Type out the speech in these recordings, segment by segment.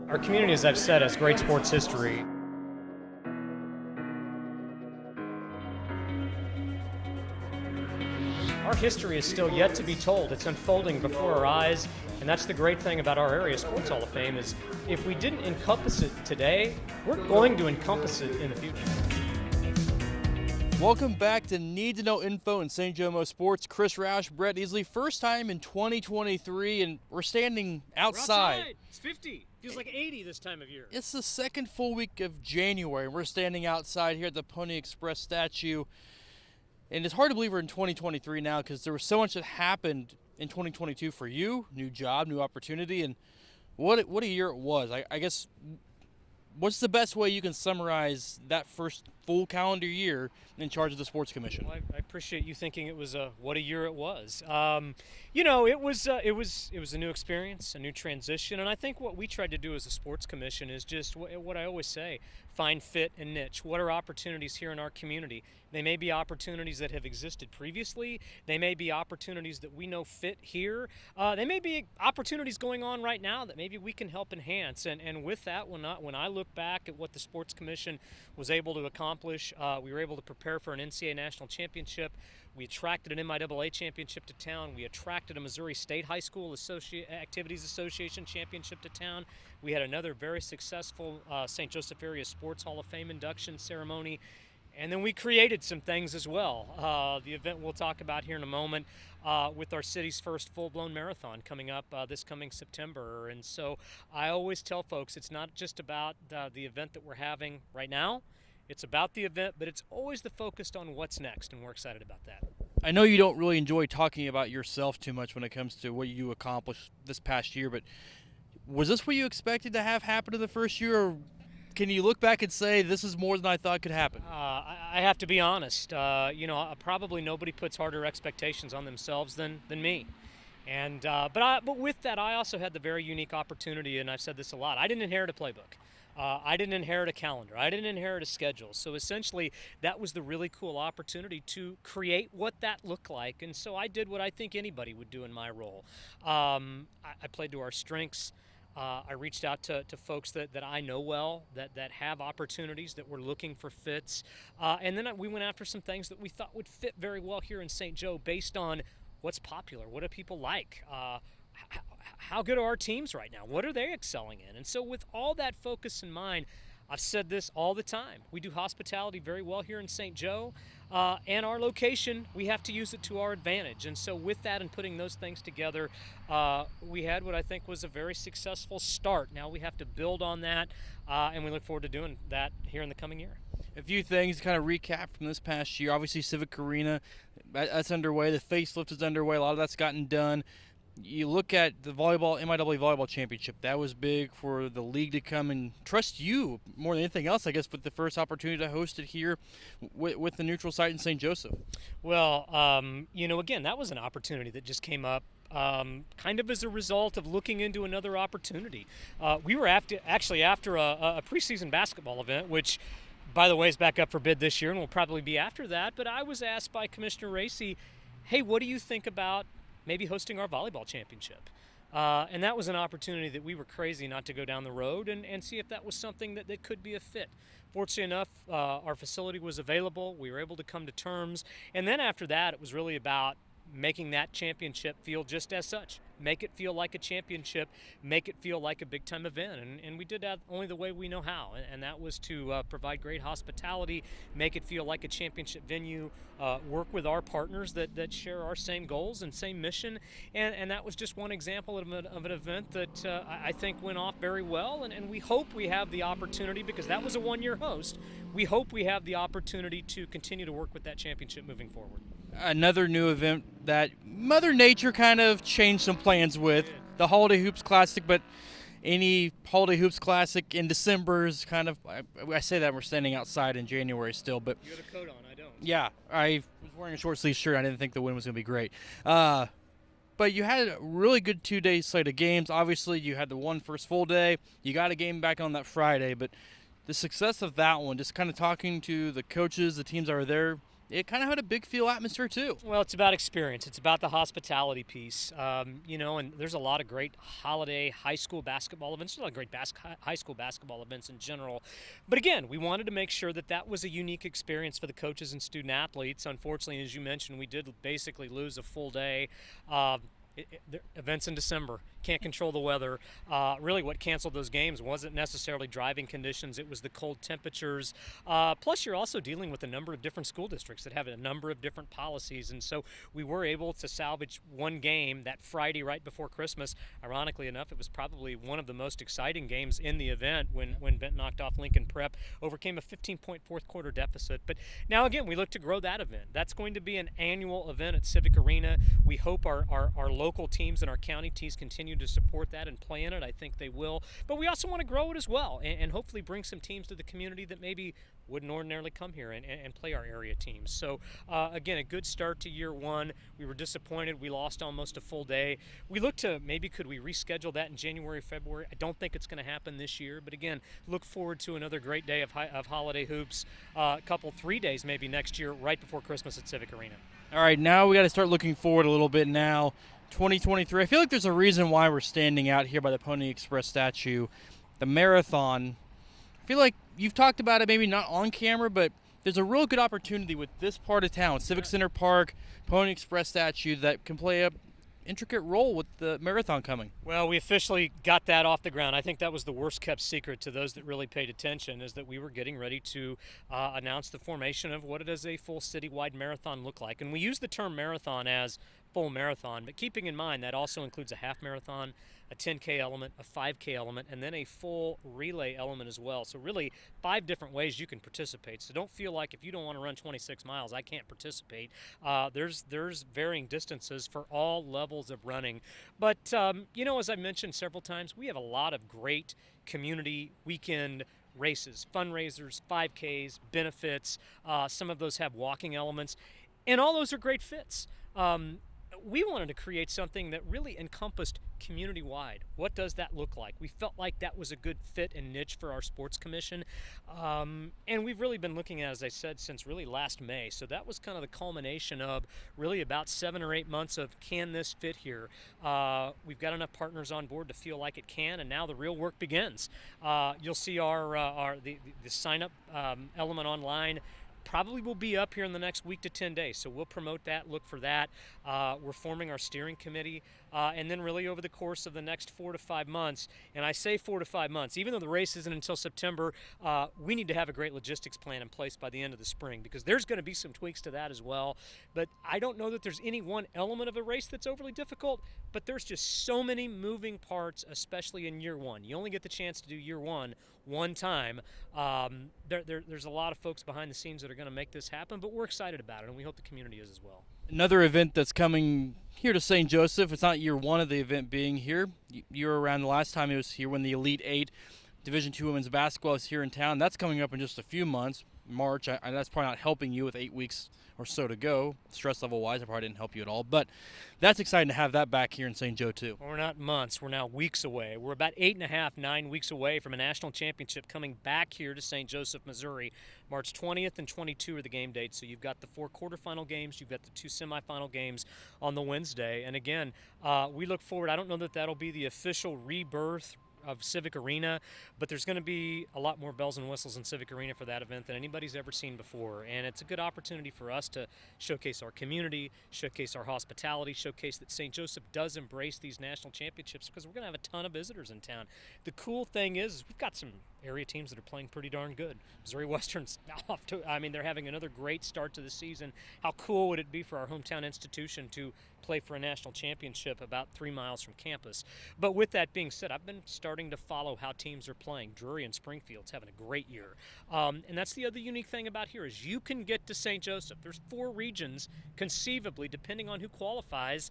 Our community, as I've said, has great sports history. Our history is still yet to be told. It's unfolding before our eyes, and that's the great thing about our area Sports Hall of Fame is if we didn't encompass it today, we're going to encompass it in the future. Welcome back to Need to Know Info in St. Joe Mo Sports. Chris Roush, Brett Easley. First time in 2023, and we're standing outside. We're outside. It's 50. Feels like 80 this time of year. It's the second full week of January. We're standing outside here at the Pony Express statue. And it's hard to believe we're in 2023 now because there was so much that happened in 2022 for you. New job, new opportunity, and what a year it was. I guess, what's the best way you can summarize that first full calendar year in charge of the Sports Commission? Well, I appreciate you thinking it was what a year it was. It was a new experience, a new transition, and I think what we tried to do as a Sports Commission is just what I always say: find fit and niche. What are opportunities here in our community? They may be opportunities that have existed previously. They may be opportunities that we know fit here. They may be opportunities going on right now that maybe we can help enhance. And with that, when I look back at what the Sports Commission was able to accomplish, we were able to prepare for an NCAA National Championship. We attracted an MIAA championship to town. We attracted a Missouri State High School Activities Association championship to town. We had another very successful St. Joseph Area Sports Hall of Fame induction ceremony. And then we created some things as well. The event we'll talk about here in a moment with our city's first full-blown marathon coming up this coming September. And so I always tell folks it's not just about the event that we're having right now. It's about the event, but it's always the focus on what's next, and we're excited about that. I know you don't really enjoy talking about yourself too much when it comes to what you accomplished this past year, but was this what you expected to have happen in the first year, or can you look back and say this is more than I thought could happen? I have to be honest. Probably nobody puts harder expectations on themselves than me. And but with that, I also had the very unique opportunity, and I've said this a lot. I didn't inherit a playbook. I didn't inherit a calendar. I didn't inherit a schedule. So essentially, that was the really cool opportunity to create what that looked like. And so I did what I think anybody would do in my role. I played to our strengths. I reached out to folks that I know well, that have opportunities, that were looking for fits. And then we went after some things that we thought would fit very well here in St. Joe based on what's popular, what do people like, how good are our teams right now, what are they excelling in? And so with all that focus in mind, I've said this all the time. We do hospitality very well here in St. Joe, and our location, we have to use it to our advantage. And so with that and putting those things together, we had what I think was a very successful start. Now we have to build on that, and we look forward to doing that here in the coming year. A few things to kind of recap from this past year. Obviously, Civic Arena, that's underway. The facelift is underway. A lot of that's gotten done. You look at the MIAA Volleyball Championship. That was big for the league to come and trust you more than anything else, I guess, with the first opportunity to host it here with the neutral site in St. Joseph. Well, Again, that was an opportunity that just came up kind of as a result of looking into another opportunity. We were after a preseason basketball event, which, by the way, is back up for bid this year and will probably be after that. But I was asked by Commissioner Racy, hey, what do you think about maybe hosting our volleyball championship? And that was an opportunity that we were crazy not to go down the road and see if that was something that could be a fit. Fortunately enough, our facility was available. We were able to come to terms. And then after that, it was really about making that championship feel just as such. Make it feel like a championship, make it feel like a big-time event. And we did that only the way we know how, and that was to provide great hospitality, make it feel like a championship venue, work with our partners that share our same goals and same mission. And that was just one example of an event that I think went off very well, and we hope we have the opportunity, because that was a one-year host, we hope we have the opportunity to continue to work with that championship moving forward. Another new event that Mother Nature kind of changed some plans with, the Holiday Hoops Classic, but any Holiday Hoops Classic in December is kind of, I say that we're standing outside in January still, but you have a coat on, I don't. Yeah, I was wearing a short sleeve shirt. I didn't think the wind was going to be great. But you had a really good 2-day slate of games. Obviously, you had the one first full day. You got a game back on that Friday, but the success of that one, just kind of talking to the coaches, the teams that were there, it kind of had a big feel atmosphere too. Well, it's about experience. It's about the hospitality piece, and there's a lot of great holiday high school basketball events. There's a lot of great high school basketball events in general. But again, we wanted to make sure that that was a unique experience for the coaches and student athletes. Unfortunately, as you mentioned, we did basically lose a full day. Events in December, can't control the weather. Really what canceled those games wasn't necessarily driving conditions, it was the cold temperatures. Plus you're also dealing with a number of different school districts that have a number of different policies, and so we were able to salvage one game that Friday right before Christmas. Ironically enough, it was probably one of the most exciting games in the event when Benton knocked off Lincoln Prep, overcame a 15-point fourth quarter deficit. But now again, we look to grow that event. That's going to be an annual event at Civic Arena. We hope our local teams and our county teams continue to support that and play in it. I think they will. But we also want to grow it as well and hopefully bring some teams to the community that maybe wouldn't ordinarily come here and play our area teams. So again, a good start to year one. We were disappointed. We lost almost a full day. We looked to maybe could we reschedule that in January, February. I don't think it's going to happen this year. But again, look forward to another great day of holiday hoops. A couple, 3 days maybe next year right before Christmas at Civic Arena. All right, now we got to start looking forward a little bit now. 2023. I feel like there's a reason why we're standing out here by the Pony Express statue. The marathon. I feel like you've talked about it, maybe not on camera, but there's a real good opportunity with this part of town, Civic Center Park, Pony Express statue, that can play a intricate role with the marathon coming. Well, we officially got that off the ground. I think that was the worst kept secret to those that really paid attention, is that we were getting ready to announce the formation of what does a full citywide marathon look like. And we use the term marathon as full marathon, but keeping in mind that also includes a half marathon, a 10K element, a 5K element, and then a full relay element as well. So really 5 different ways you can participate. So don't feel like if you don't want to run 26 miles, I can't participate. There's varying distances for all levels of running. But, as I mentioned several times, we have a lot of great community weekend races, fundraisers, 5Ks, benefits. Some of those have walking elements, and all those are great fits. We wanted to create something that really encompassed community-wide. What does that look like? We felt like that was a good fit and niche for our sports commission. And we've really been looking at, as I said, since really last May. So that was kind of the culmination of really about 7 or 8 months of, can this fit here? We've got enough partners on board to feel like it can, and now the real work begins. You'll see the sign-up element online probably will be up here in the next week to 10 days. So we'll promote that, look for that. We're forming our steering committee. And then really over the course of the next 4 to 5 months, and I say 4 to 5 months, even though the race isn't until September, we need to have a great logistics plan in place by the end of the spring, because there's going to be some tweaks to that as well. But I don't know that there's any one element of a race that's overly difficult, but there's just so many moving parts, especially in year one. You only get the chance to do year one time. There's a lot of folks behind the scenes that are going to make this happen, but we're excited about it, and we hope the community is as well. Another event that's coming here to St. Joseph. It's not year one of the event being here. You were around the last time it was here when the Elite 8 Division II women's basketball is here in town. That's coming up in just a few months. March. That's probably not helping you with 8 weeks or so to go. Stress level wise, I probably didn't help you at all. But that's exciting to have that back here in St. Joe too. Well, we're not months. We're now weeks away. We're about 8.5, 9 weeks away from a national championship coming back here to St. Joseph, Missouri. March 20th and 22 are the game dates. So you've got the 4 quarterfinal games. You've got the 2 semifinal games on the Wednesday. And again, we look forward. I don't know that that'll be the official rebirth of Civic Arena, but there's going to be a lot more bells and whistles in Civic Arena for that event than anybody's ever seen before, and it's a good opportunity for us to showcase our community, showcase our hospitality, showcase that St. Joseph does embrace these national championships, because we're going to have a ton of visitors in town. The cool thing is we've got some area teams that are playing pretty darn good. Missouri Western's off to, they're having another great start to the season. How cool would it be for our hometown institution to play for a national championship about 3 miles from campus? But with that being said, I've been starting to follow how teams are playing. Drury and Springfield's having a great year. And that's the other unique thing about here is you can get to St. Joseph. There's 4 regions, conceivably, depending on who qualifies.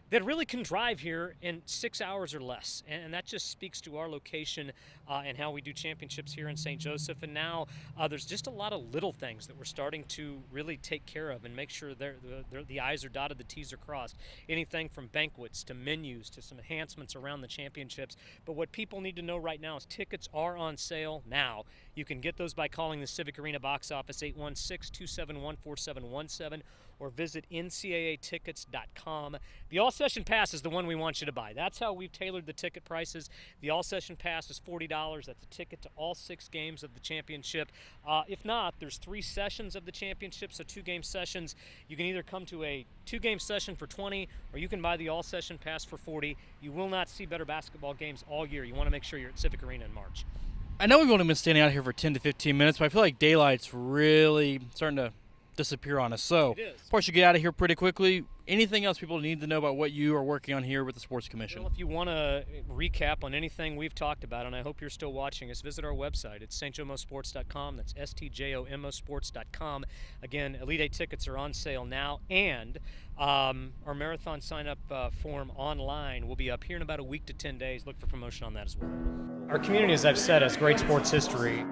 that really can drive here in 6 hours or less. And that just speaks to our location and how we do championships here in St. Joseph. And now there's just a lot of little things that we're starting to really take care of and make sure the I's are dotted, the T's are crossed. Anything from banquets to menus to some enhancements around the championships. But what people need to know right now is tickets are on sale now. You can get those by calling the Civic Arena box office 816-271-4717 or visit NCAAtickets.com. The all-session pass is the one we want you to buy. That's how we've tailored the ticket prices. The all-session pass is $40. That's a ticket to all 6 games of the championship. If not, there's 3 sessions of the championship, so 2 game sessions. You can either come to a 2-game session for $20, or you can buy the all-session pass for $40. You will not see better basketball games all year. You want to make sure you're at Civic Arena in March. I know we've only been standing out here for 10 to 15 minutes, but I feel like daylight's really starting to disappear on us. So, of course, you get out of here pretty quickly. Anything else people need to know about what you are working on here with the Sports Commission? Well, if you want to recap on anything we've talked about, and I hope you're still watching us, visit our website. It's stjomosports.com. That's stjomosports.com. Again, Elite 8 tickets are on sale now, and our marathon sign-up form online will be up here in about a week to 10 days. Look for promotion on that as well. Our community, as I've said, has great sports history.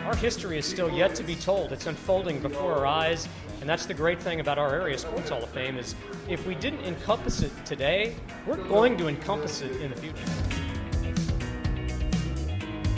Our history is still yet to be told. It's unfolding before our eyes, and that's the great thing about our area Sports Hall of Fame is if we didn't encompass it today, we're going to encompass it in the future.